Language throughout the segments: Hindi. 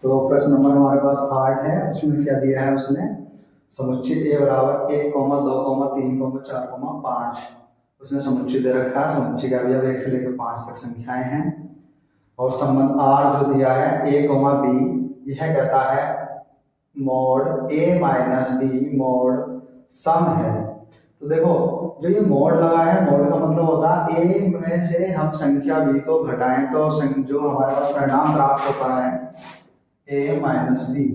तो प्रश्न नंबर हमारे पास 8 है। उसमें क्या दिया है उसने, समुच्चय ए बराबर 1, 2, 3, 4, 5। उसने समुच्चय दे रखा है, समुच्चय का अवयव 1 से लेकर 5 तक संख्याएं हैं और संबंध आर जो दिया है a, b, यह कहता है mod a minus B mod सम है। तो देखो जो ये मोड लगा है, मोड का मतलब होता है a में से हम संख्या b को घटाएं तो जो हमारे पास परिणाम प्राप्त होता है a माइनस बी।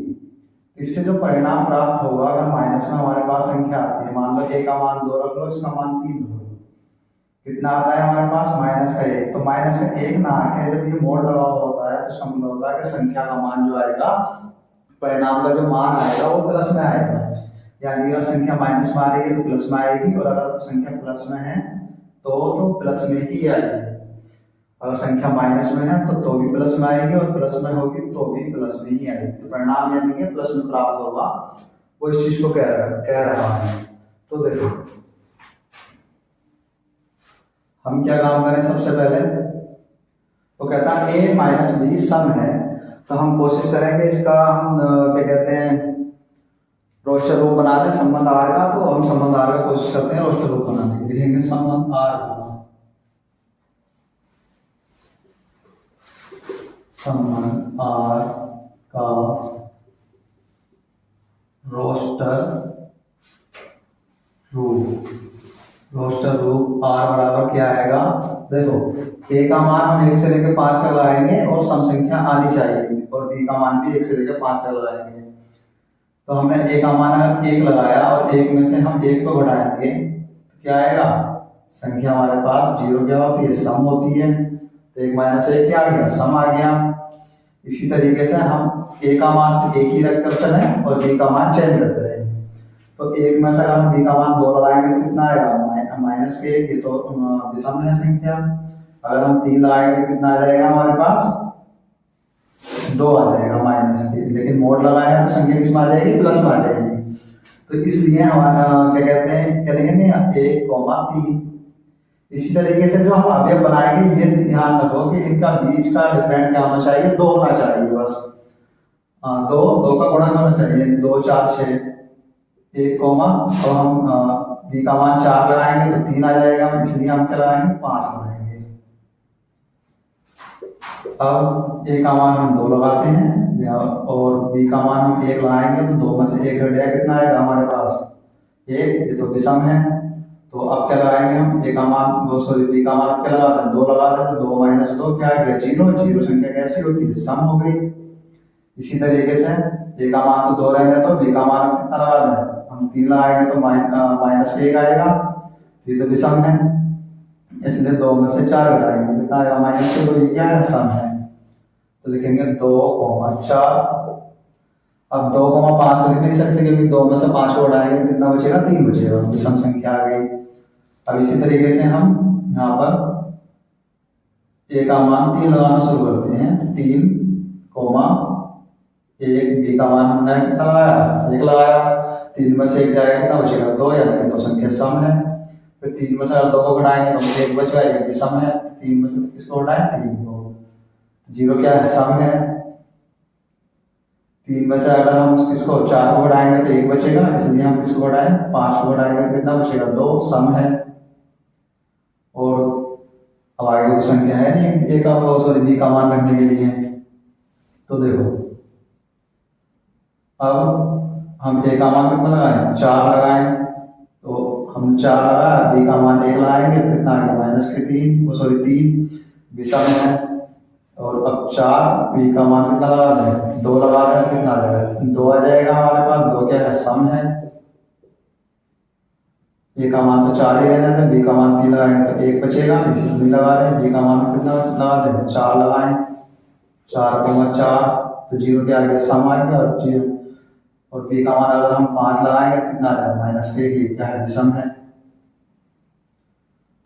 इससे जो परिणाम प्राप्त होगा, अगर माइनस में हमारे पास संख्या आती है, मान लो a का मान 2 रख लो, इसका मान 3 रख लो, कितना आता है हमारे पास माइनस का 1। तो माइनस का 1 ना आके जब ये मोड लगा हुआ होता है तो इसका मतलब होता है कि संख्या का मान जो आएगा, परिणाम का जो मान आएगा वो प्लस में आएगा। यानी अगर संख्या माइनस में आ रही है तो प्लस में आएगी, और अगर संख्या प्लस में है तो प्लस में ही आएगी। अगर संख्या माइनस में है तो भी प्लस में आएगी, और प्लस में होगी तो भी प्लस में ही आएगी। तो परिणाम यानी कि प्लस में प्राप्त होगा, वो इस चीज को कह रहा है। तो देखो हम क्या काम करें, सबसे पहले वो कहता है a माइनस बी सम है। तो हम कोशिश करेंगे इसका हम क्या कहते हैं रोस्टर रूप बना दें संबंध आर का। तो हम संबंध आर का कोशिश करते हैं रोस्टर रूप बनाने की। लिखेंगे संबंध आर का, संबंध आर का रोस्टर रूप। रोस्टर रूप आर बराबर क्या आएगा, देखो a का मान हम 1 से लेकर 5 तक लगाएंगे और सम संख्या आनी चाहिए, और b का मान भी 1 से लेकर 5 तक लगाएंगे। तो हमने a का मान अगर 1 लगाया और 1 में से हम 1 को घटाएंगे तो क्या आएगा, संख्या हमारे पास 0 क्या होती है, सम होती है। तो 1 माइनस 1 क्या आ गया, सम आ गया। इसी तरीके से हम a का मान तो 1 ही रखकर चले और b का मान चेंज करते रहे। तो 1 में से अगर हम b का मान 2 लगाएंगे तो कितना आएगा, माइनस के 1, ये तो विषम है संख्या। अगर हम 3 लगाएंगे तो कितना आ जाएगा हमारे पास, 2 आ जाएगा माइनस के। लेकिन मोड लगाया है तो संख्या किसमें आ जाएगी, प्लस में आ जाएगी। तो इसलिए हमारा क्या कहते हैं, क्या लिखेंगे 1, 3। इसी तरीके से जो हम अवयव बनाएंगे, ये ध्यान रखो कि इनका बीच का डिफरेंट क्या होना चाहिए, 2 होना चाहिए बस। 2 का गुणन होना चाहिए, 2, 4, 6, 1, तो हम b का मान 4 लगाएंगे तो 3 आ जाएगा, इसलिए हम क्या लगाएंगे, 5 लगाएंगे। अब a का मान हम 2 लगाते हैं और b का मान हम 1 लगाएंगे तो 2 में से 1 घट जाएगा, कितना आएगा हमारे पास 1, ये तो विषम है। तो अब क्या लगाएंगे हम, a का मान b का मान क्या लगाते हैं, 2 लगाते हैं। तो 2 माइनस 2 क्या आ गया, 0। 0 संख्या कैसी होती है, सम हो गई। इसी तरीके से a का मान तो 2 रहेगा तो b का मान कितना लगा दें, हम 3 लगाएंगे तो माइनस 1 आएगा, तो ये तो विषम है, इसलिए 2 में से 4 घटाएंगे, कितना आएगा माइनस 2। ये क्या है, सम है। तो लिखेंगे 2, 4। अब 2, 5 तो लिख नहीं सकते क्योंकि 2 में से 5 को घटाएंगे तो कितना बचेगा, 3 बचेगा, विषम संख्या आ गई। अब इसी तरीके से हम यहाँ पर a का मान 3 लगाना शुरू करते हैं। तो 3, 1, b का मान हमने कितना लगाया, 1 लगाया। 3 में से 1 जाएगा, कितना बचेगा, 2, यानी कि 2 संख्या सम है। फिर 3 में से अगर 2 को घटाएंगे तो 1 बचेगा, 1 भी सम है। 3 में से किसको घटाएं, 3 को। 0 क्या है, सम है। 3 में से अगर हम किसको 4 को घटाएंगे तो 1 बचेगा, इसलिए हम किसको घटाएं, 5 को घटाएंगे तो कितना बचेगा, 2, सम है। और अब आगे तो संख्या है नहीं a का, b का मान रखने के लिए। तो देखो अब हम a का मान कितना लगाएं, 4 लगाएं। तो हम 4 लगाया, b का मान 1 लगाएंगे तो कितना आ गया, माइनस के 3, विषम है। और अब 4, b का मान कितना लगा दें, 2 लगा दें, कितना आ जाएगा, 2 आ जाएगा हमारे पास। 2 क्या है, सम है। a का मान तो 4 ही रहना था, b का मान 3 लगाएंगे तो 1 बचेगा, इसलिए लगा रहे हैं। b का मान कितना लगा दें, 4 लगाएं। 4, 4 तो 0 क्या आ गया, सम आ गया। और b का मान अगर हम 5 लगाएंगे तो कितना आ जाएगा, माइनस के, क्या है, विषम है।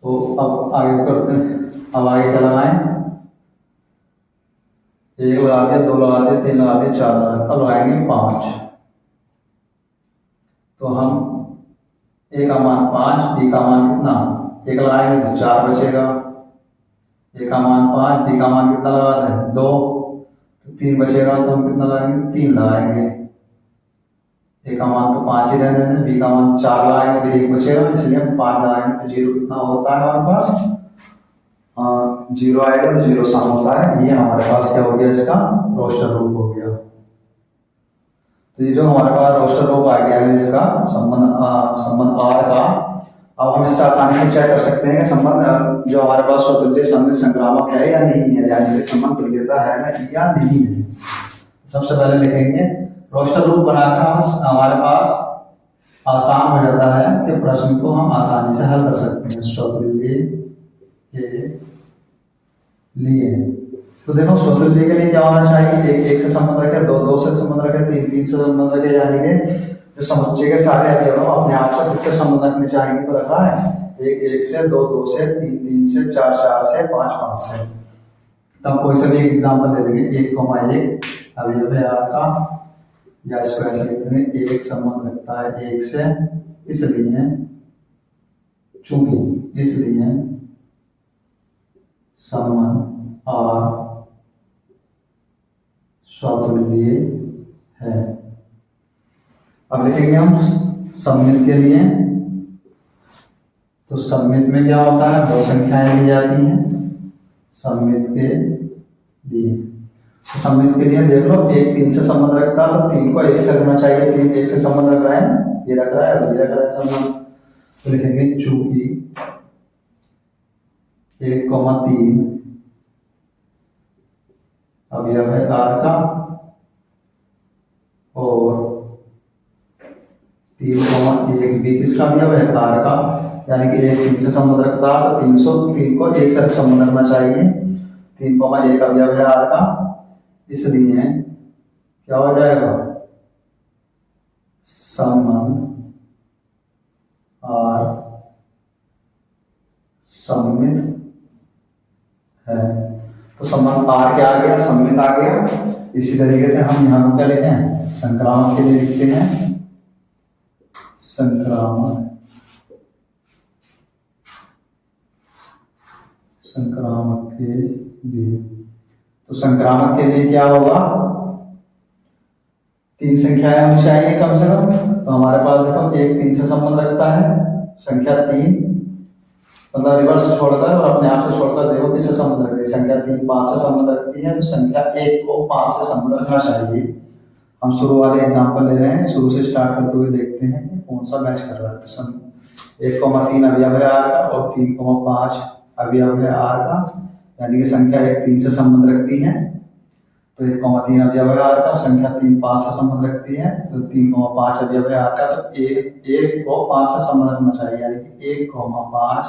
तो अब आगे करते हैं, अब आगे क्या लगाएं, 1 लगा दिया, 2 लगा दिया, 3 लगा दिया, 4 लगा दिया, अब लगाएंगे 5। तो हम a का मान 5, b का मान कितना, 1 लगाएंगे तो 4 बचेगा। a का मान 5, b का मान कितना लगा दें, 2, तो 3 बचेगा तो हम कितना लगाएंगे, 3 लगाएंगे। ए का मान तो 5 ही रहने दें, बी का मान 4 लगाएंगे तो 1 बचेगा, इसलिए हम 5 लगाएंगे तो 0 कितना होता है हमारे पास, 0 आएगा तो 0 सम होता है। ये हमारे पास क्या हो गया, इसका रोस्टर रूप हो गया। तो ये जो हमारे पास रोस्टर रूप आ गया है इसका संबंध आर का, अब हम इससे आसानी से चेक कर सकते हैं कि संबंध जो हमारे पास स्वतुल्य संबंध संक्रामक है या नहीं है, यानी कि संबंध तुल्यता है ना या नहीं है। सबसे पहले लिखेंगे रोस्टर रूप बनाकर हमारे पास आसान हो जाता है कि प्रश्न को हम आसानी से हल कर सकते हैं। स्वतुल्य के लिए तो देखो स्वतुल्य के लिए क्या होना चाहिए, एक से संबंध रखे, दो से संबंध रखे, तीन से संबंध रखे, यानी कि जो समुच्चय के सारे अवयव अपने आप से खुद से संबंध रखने चाहिए। तो रखा है एक से, दो से, तीन से, चार से, पांच से। तब कोई सा भी एक एग्जाम्पल ले लेंगे, 1,1 अवयव है आपका, या इसको ऐसे लिखते हैं, एक संबंध रखता है 1 से, इसलिए संबंध और स्वतुल्य है। अब लिखेंगे हम सममित के लिए, तो सममित में क्या होता है, 2 संख्याएं ली जाती हैं सममित के लिए। तो सममित के लिए देख लो, 1 3 से संबंध रखता है तो 3 को 1 से रखना चाहिए, 3 1 से संबंध रख रहा है ना, ये रख रहा है और ये रख रहा है संबंध। तो लिखेंगे चूंकि 1,3 अवयव है आर का और 3,1 भी किसका अवयव है, आर का, यानी कि 1 3 से संबंध रखता है तो 3 को 1 से संबंध रखना चाहिए। 3,1 अवयव है आर का, इसलिए क्या हो जाएगा, संबंध आर सममित है। तो संबंध आर क्या आ गया, सममित आ गया। इसी तरीके से हम यहाँ को क्या लिखें, संक्रामक के लिए लिखते हैं, संक्रामक के लिए। तो संक्रामक के लिए क्या होगा, 3 संख्याएं होनी चाहिए कम से कम। तो हमारे पास देखो 1 3 से संबंध रखता है, संख्या 3 मतलब रिवर्स छोड़कर और अपने आप से छोड़कर देखो किससे संबंध रखती है, संख्या 3 5 से संबंध रखती है, तो संख्या 1 को 5 से संबंध रखना चाहिए। हम शुरू वाले एग्जाम्पल ले रहे हैं, शुरू से स्टार्ट करते हुए देखते हैं कि कौन सा मैच कर रहा है। तो 1,3 अवयव है आर का और 3,5 अवयव है आर का, यानी कि संख्या 1 3 से संबंध रखती है, तो 1,3 अवयव है आर का, संख्या 3 5 से संबंध रखती है, तो 3,5 अवयव है आर का। तो 1 को 5 से संबंध रखना चाहिए, यानी कि 1,5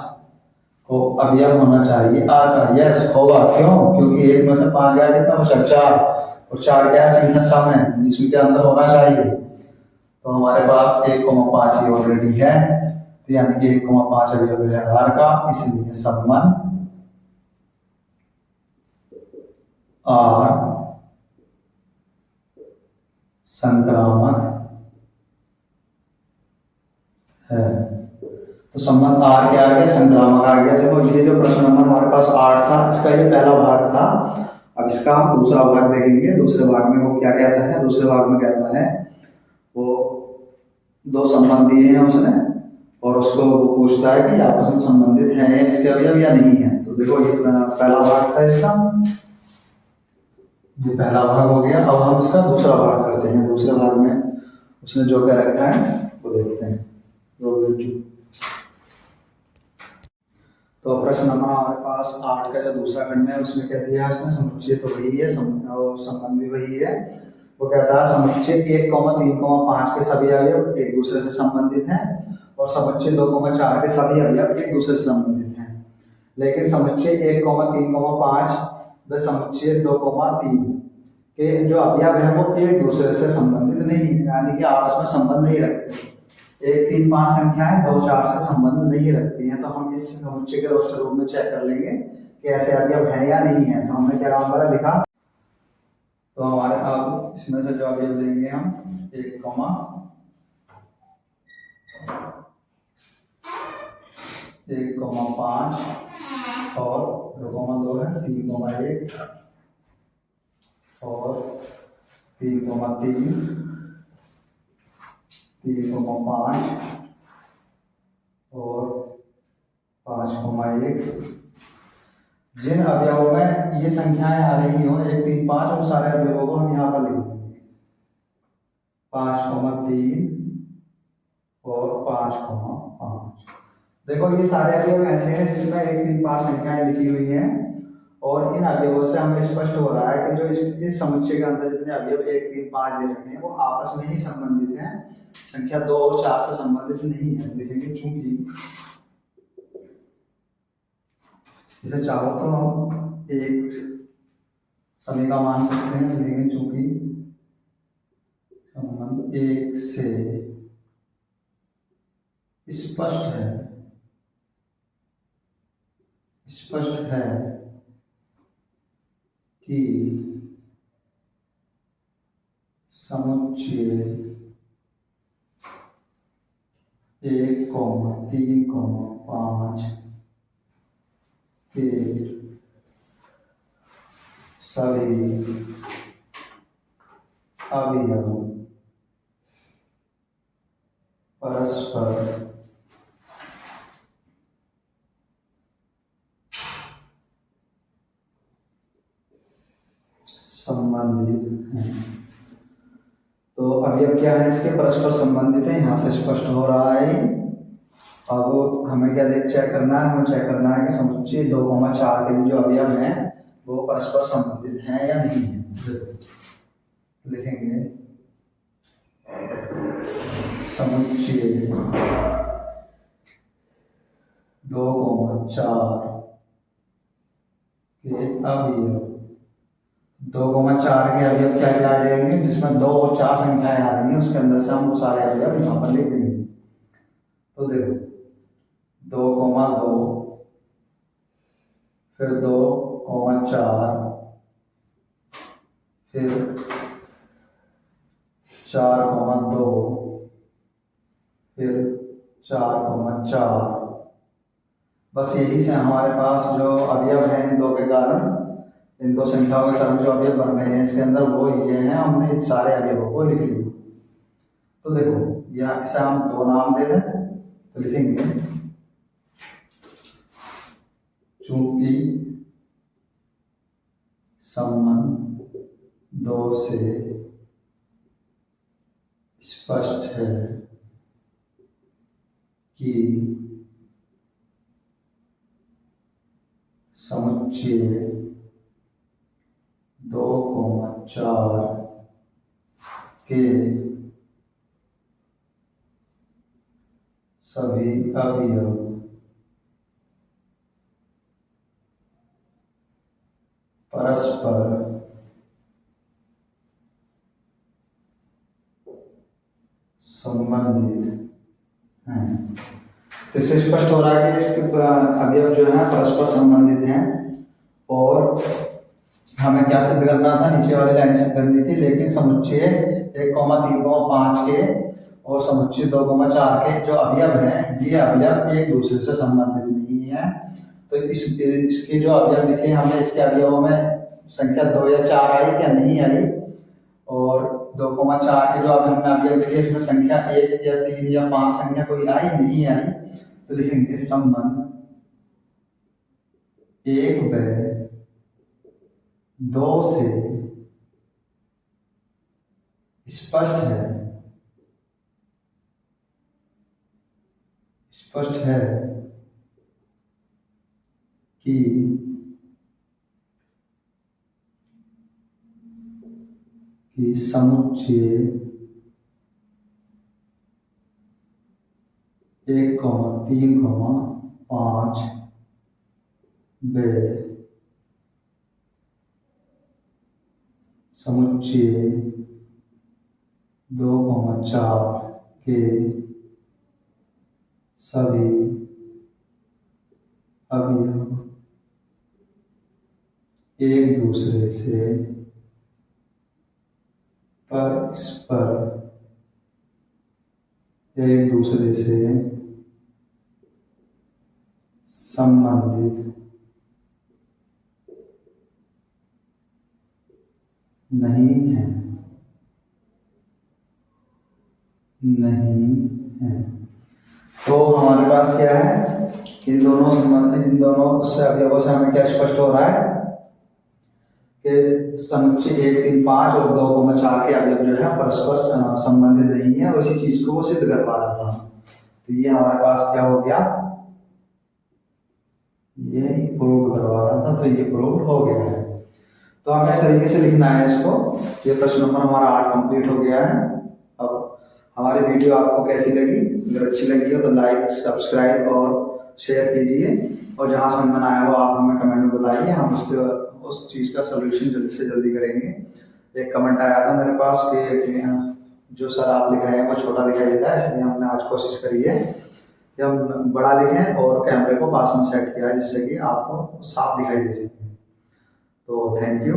को अवयव होना चाहिए आर का। यस होगा, क्यों, क्योंकि 1 में से 5 गया कितना बचा, 4, और 4 क्या है, संख्या सम है, इसमें के अंदर होना चाहिए। तो हमारे पास 1,5 ही ऑलरेडी है, तो यानी कि 1,5 अवयव है आर का, इसलिए संबंध आर संक्रामक है। तो संबंध आर क्या आ गया, संक्रामक आ गया। देखो ये जो प्रश्न नंबर हमारे पास 8 था, इसका ये पहला भाग था। अब इसका हम दूसरा भाग देखेंगे। दूसरे भाग में वो क्या कहता है, दूसरे भाग में कहता है वो 2 संबंध दिए हैं उसने और उसको वो पूछता है कि आपस में संबंधित हैं इसके अवयव या नहीं है। तो देखो ये पहला भाग था इसका, ये पहला भाग हो गया। अब हम इसका दूसरा भाग करते हैं। दूसरे भाग में उसने जो कह रखा है वो देखते हैं। तो प्रश्न नंबर हमारे पास 8 का जो दूसरा खंड है उसमें कह दिया है उसने, समुच्चय तो वही है और संबंध भी वही है। वो कहता है समुच्चय 1, 3, 5 के सभी अवयव एक दूसरे से संबंधित हैं और समुच्चय 2, 4 के सभी अवयव एक दूसरे से संबंधित हैं। लेकिन समुच्चय 1, 3, 5 व समुच्चय 2, 3 के जो अवयव है वो एक दूसरे से संबंधित नहीं, यानी कि आपस में संबंध नहीं रखते। 1, 3, 5 संख्याएं 2, 4 से संबंध नहीं रखती हैं। तो हम इस समुच्चय के रोस्टर रूप में चेक कर लेंगे कि ऐसे अवयव है या नहीं है। तो हमने क्या काम करा, लिखा। तो हमारे अब इसमें से जो अवयव लेंगे हम 1, 5 और 2, 2 है, 3, 1 और 3,3, 3,5 और 5,1। जिन अवयवों में ये संख्याएं आ रही हो 1, 3, 5, उन सारे अवयवों को हम यहाँ पर लिख देंगे 5,3 और 5,5। देखो ये सारे अवयव ऐसे हैं जिसमें 1, 3, 5 संख्याएं लिखी हुई हैं और इन अवयवों से हमें स्पष्ट हो रहा है कि जो इस समुच्चय के अंदर जितने अवयव 1, 3, 5 दे रखे हैं वो आपस में ही संबंधित हैं, संख्या 2 और 4 से संबंधित नहीं है। लिखेंगे चूंकि इसे चाहो तो हम एक सभी का मान सकते हैं, लेकिन चूंकि संबंध 1 से स्पष्ट है कि समुच्चय 1, 3, 5 के सभी अवयव परस्पर संबंधित हैं। तो अवयव क्या है इसके, परस्पर संबंधित है, यहाँ से स्पष्ट हो रहा है। अब हमें क्या चेक करना है, हमें चेक करना है कि समुच्चय 2,4 के जो अवयव हैं वो परस्पर संबंधित हैं या नहीं है। लिखेंगे समुच्चय 2,4 के अवयव 2,4 के अवयव क्या क्या आ जाएंगे, जिसमें 2 और 4 संख्याएं आ रही हैं उसके अंदर से हम वो सारे अवयव यहाँ पर लिख देंगे। तो देखो 2,2, फिर 2,4, फिर 4,2, फिर 4,4। बस यही से हमारे पास जो अवयव हैं इन दो के कारण, इन दो संख्याओं के कारण जो अवयव बन रहे हैं इसके अंदर वो ये हैं, हमने इन सारे अवयवों को लिख लिया। तो देखो यहाँ इसे हम 2 नाम दे दें, तो लिखेंगे चूंकि संबंध 2 से स्पष्ट है कि समुच्चय 2,4 के सभी अवयव परस्पर संबंधित हैं। तो इससे स्पष्ट हो रहा है कि इसके अवयव जो है परस्पर संबंधित हैं। और हमें क्या सिद्ध करना था, नीचे वाली लाइन सिद्ध करनी थी, लेकिन समुच्चय 1,3,5 के और समुच्चय 2,4 के जो अवयव हैं ये अवयव एक दूसरे से संबंधित नहीं है। तो इसके जो अवयव लिखे हमने, इसके अवयवों में संख्या 2 या 4 आई क्या, नहीं आई। और 2,4 के जो हमने अवयव लिखे इसमें संख्या 1 या 3 या 5 संख्या कोई आई नहीं आई। तो लिखेंगे संबंध 1/2 से स्पष्ट है कि समुच्चय 1,3,5 व समुच्चय 2,4 के सभी अवयव एक दूसरे से परस्पर संबंधित नहीं है, नहीं है। तो हमारे पास क्या है, इन दोनों संबंध, इन दोनों से अवयवों से हमें क्या स्पष्ट हो रहा है कि समुच्चय 1, 3, 5 और 2, 4 के अवयव जो है परस्पर संबंधित नहीं है, उसी चीज को वो सिद्ध कर पा रहा था। तो ये हमारे पास क्या हो गया, ये प्रूव करवा रहा था, तो ये प्रूव हो गया है। तो हमें इस तरीके से लिखना है इसको। ये प्रश्न नंबर हमारा 8 कंप्लीट हो गया है। अब हमारी वीडियो आपको कैसी लगी, अगर अच्छी लगी हो तो लाइक, सब्सक्राइब और शेयर कीजिए, और जहाँ समझ में आया हो आप हमें कमेंट में बताइए, हम उस चीज़ का सोल्यूशन जल्दी से जल्दी करेंगे। एक कमेंट आया था मेरे पास कि जो सर आप लिख रहे हैं वो छोटा दिखाई देता है, इसलिए हमने आज कोशिश करी है कि हम बड़ा लिखें और कैमरे को पास में सेट किया है, जिससे कि आपको साफ दिखाई दे सके। तो थैंक यू।